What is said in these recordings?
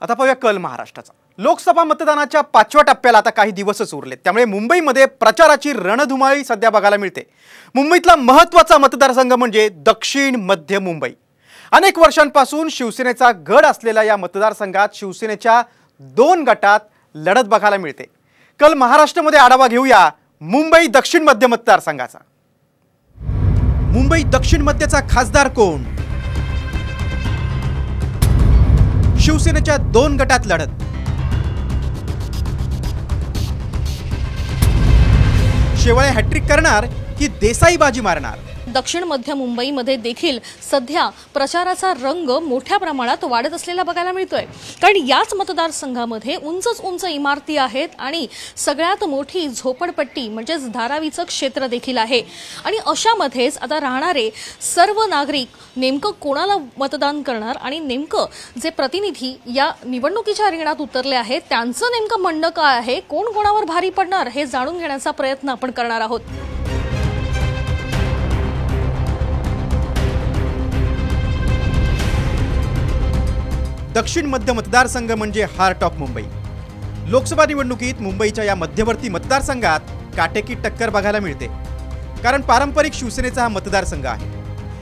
आता पाहूया कल महाराष्ट्राचा। लोकसभा मतदानाच्या 5व्या टप्प्याला आता काही दिवसच उरलेत, त्यामुळे मुंबईमध्ये प्रचाराची रणधुमाळी सध्या बघायला मिळते। मुंबईतला महत्त्वाचा मतदारसंघ म्हणजे दक्षिण मध्य मुंबई। अनेक वर्षांपासून शिवसेनेचा गड असलेल्या या मतदारसंघात शिवसेनेच्या 2 गटात लढत बघायला मिळते। कल महाराष्ट्रामध्ये आढावा घेऊया मुंबई दक्षिण मध्य मतदारसंघाचा। मुंबई दक्षिण मध्यचा खासदार कोण? शिवसेनेच्या 2 गटात लढत। शेवाळे हॅट्रिक करणार की देसाई बाजी मारणार? दक्षिण मध्य मुंबईमध्ये देखील सध्या प्रचाराचा रंग मोठ्या प्रमाणात वाढत असलेला बघायला मिळतोय, कारण याच मतदारसंघामध्ये उंच इमारती आहेत आणि सगळ्यात मोठी झोपडपट्टी म्हणजेच धारावीचं क्षेत्र देखील आहे। आणि अशामध्येच आता राहणारे सर्व नागरिक नेमकं कोणाला मतदान करणार आणि नेमकं जे प्रतिनिधी या निवडणुकीच्या रिंगणात उतरले आहेत त्यांचं नेमकं म्हणणं काय आहे, कोण कोणावर भारी पडणार हे जाणून घेण्याचा प्रयत्न आपण करणार आहोत। दक्षिण मध्य मतदारसंघ म्हणजे हार्ट ऑफ मुंबई। लोकसभा निवडणुकीत मुंबईच्या या मध्यवर्ती मतदारसंघात काटेकी टक्कर बघायला मिळते, कारण पारंपरिक शिवसेनेचा हा मतदारसंघ आहे।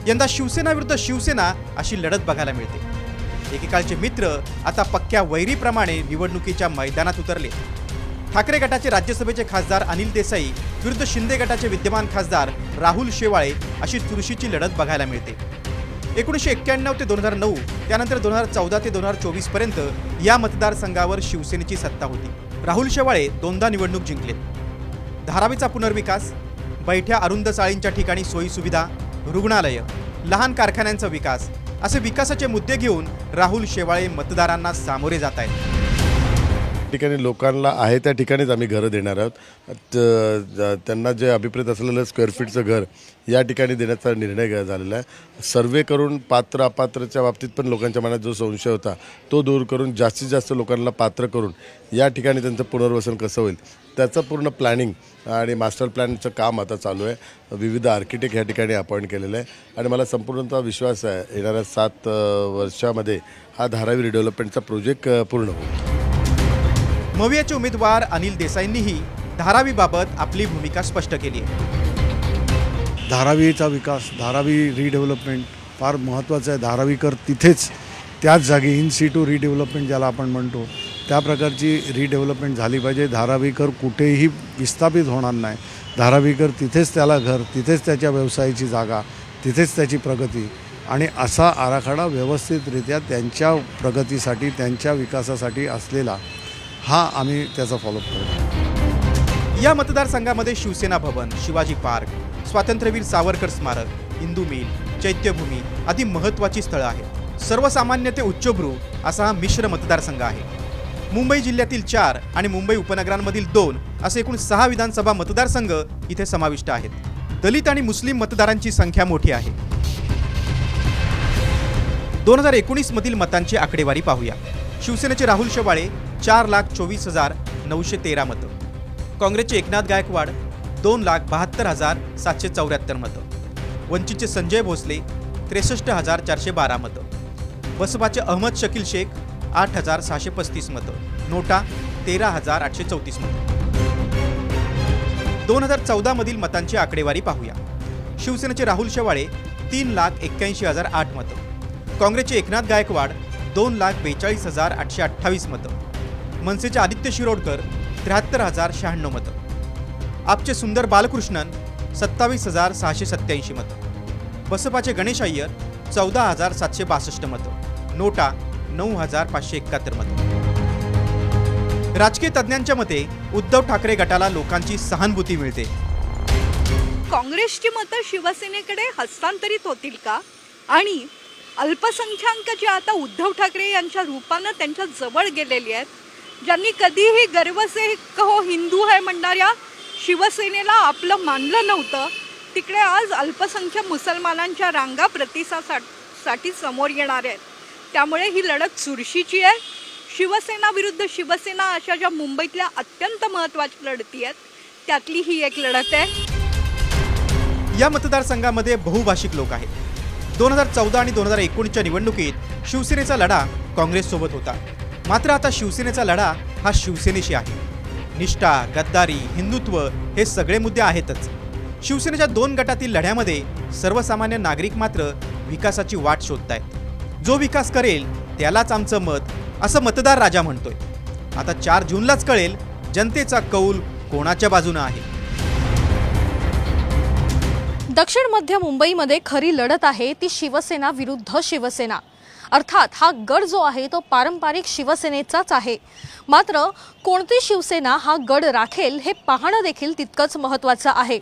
यंदा शिवसेना विरुद्ध शिवसेना अशी लढत बघायला मिळते। एकेकाळचे मित्र आता पक्क्या वैरीप्रमाणे निवडणुकीच्या मैदानात उतरले। ठाकरे गटाचे राज्यसभेचे खासदार अनिल देसाई विरुद्ध शिंदे गटाचे विद्यमान खासदार राहुल शेवाळे अशी चुरशीची लढत बघायला मिळते। 1991 ते 2009 त्यानंतर 2014 ते 2024 पर्यंत या मतदारसंघावर शिवसेनेची सत्ता होती। राहुल शेवाळे 2दा निवडणूक जिंकलेत। धारावीचा पुनर्विकास, बैठ्या अरुंद चाळींच्या ठिकाणी सोयी सुविधा, रुग्णालय, लहान कारखान्यांचा विकास असे विकासाचे मुद्दे घेऊन राहुल शेवाळे मतदारांना सामोरे जात आहेत। ठिकाणी लोकांना आहे त्या ठिकाणीच आम्ही घरं देणार आहोत। त्यांना जे अभिप्रेत असलेलं स्क्वेअर फीटचं घर या ठिकाणी देण्याचा निर्णय झालेला आहे। सर्वे करून पात्र अपात्रच्या बाबतीत पण लोकांच्या मनात जो संशय होता तो दूर करून जास्तीत जास्त लोकांना पात्र करून या ठिकाणी त्यांचं पुनर्वसन कसं होईल त्याचं पूर्ण प्लॅनिंग आणि मास्टर प्लॅनचं काम आता चालू आहे। विविध आर्किटेक्ट या ठिकाणी अपॉइंट केलेलं आहे आणि मला संपूर्णतः विश्वास आहे येणाऱ्या 7 वर्षामध्ये हा धारावी रिडेव्हलपमेंटचा प्रोजेक्ट पूर्ण होईल। मवियाचे उमेदवार अनिल देसाईंनीही धारावीबाबत आपली भूमिका स्पष्ट केली आहे। धारावीचा विकास, धारावी रिडेव्हलपमेंट फार महत्त्वाचं आहे। धारावीकर तिथेच त्याच जागी इन सिटू रिडेव्हलपमेंट ज्याला आपण म्हणतो त्या प्रकारची रिडेव्हलपमेंट झाली पाहिजे। धारावीकर कुठेही विस्थापित होणार नाही। धारावीकर तिथेच त्याला घर, तिथेच त्याच्या व्यवसायाची जागा, तिथेच त्याची प्रगती आणि असा आराखडा व्यवस्थितरित्या त्यांच्या प्रगतीसाठी त्यांच्या विकासासाठी असलेला हा आम्ही त्याचा फॉलोअप करतो। या मतदारसंघामध्ये शिवसेना भवन, शिवाजी पार्क, स्वातंत्र्यवीर सावरकर स्मारक, हिंदू मिल, चैत्यभूमी आदी महत्त्वाची स्थळं आहेत। सर्वसामान्य ते उच्चभ्रू असा हा मिश्र मतदारसंघ आहे। मुंबई जिल्ह्यातील 4 आणि मुंबई उपनगरांमधील 2 असे एकूण 6 विधानसभा मतदारसंघ इथे समाविष्ट आहेत। दलित आणि मुस्लिम मतदारांची संख्या मोठी आहे। 2019 मधील मतांची आकडेवारी पाहूया। शिवसेनेचे राहुल शेवाळे 4,24,913 मतं, काँग्रेसचे एकनाथ गायकवाड 2,72,774 मतं, वंचितचे संजय भोसले 63,412 मतं, बसपाचे अहमद शकील शेख 8,635 मतं, नोटा 13,834 मतं। 2014 मधील मतांची आकडेवारी पाहूया। शिवसेनेचे राहुल शेवाळे 3,81,008 मतं, काँग्रेसचे एकनाथ गायकवाड 2,42,828 मतं, मनसेचे आदित्य शिरोडकर 73,096 मतं, आपचे सुंदर बालकृष्णन 27,687 मतं, बसपाचे गणेश अय्यर 14,762 मतं, नोटा 9,571 मतं। राजकीय तज्ञांच्या मते उद्धव ठाकरे गटाला लोकांची सहानुभूती मिळते। काँग्रेसची मतं शिवसेनेकडे हस्तांतरित होतील का? आणि अल्पसंख्याक जे आता उद्धव ठाकरे यांच्या रूपानं त्यांच्या जवळ गेलेली आहेत, ज्यांनी कधीही गर्व से कहो हिंदू है म्हणणाऱ्या शिवसेनेला आपलं मानलं नव्हतं, तिकडे आज अल्पसंख्याक मुसलमानांच्या रांगा प्रतिसादासाठी समोर येणार आहेत। त्यामुळे ही लढत चुरशीची आहे। शिवसेना विरुद्ध शिवसेना अशा ज्या मुंबईतल्या अत्यंत महत्त्वाच्या लढती आहेत त्यातली ही एक लढत आहे। या मतदारसंघामध्ये बहुभाषिक लोक आहेत। 2014 आणि 2019च्या निवडणुकीत शिवसेनेचा लढा काँग्रेससोबत होता। मात्र आता शिवसेनेचा लढा हा शिवसेनेशी आहे. निष्ठा, गद्दारी, हिंदुत्व हे सगळे मुद्दे आहेतच. शिवसेनेच्या 2 गटातील लढ्यामध्ये सर्वसामान्य नागरिक मात्र विकासाची वाट शोधतायत. जो विकास करेल त्यालाच आमचं मत, असं मतदार राजा म्हणतोय. आता 4 जूनलाच कळेल जनतेचा कौल कोणाच्या बाजूने आहे. दक्षिण मध्य मुंबईमध्ये खरी लढत आहे ती शिवसेना विरुद्ध शिवसेना. अर्थात हा गड जो आहे तो पारंपरिक शिवसेनेचाच आहे. मात्र कोणती शिवसेना हा गड राखेल हे पाहणं देखील तितकंच महत्त्वाचं आहे.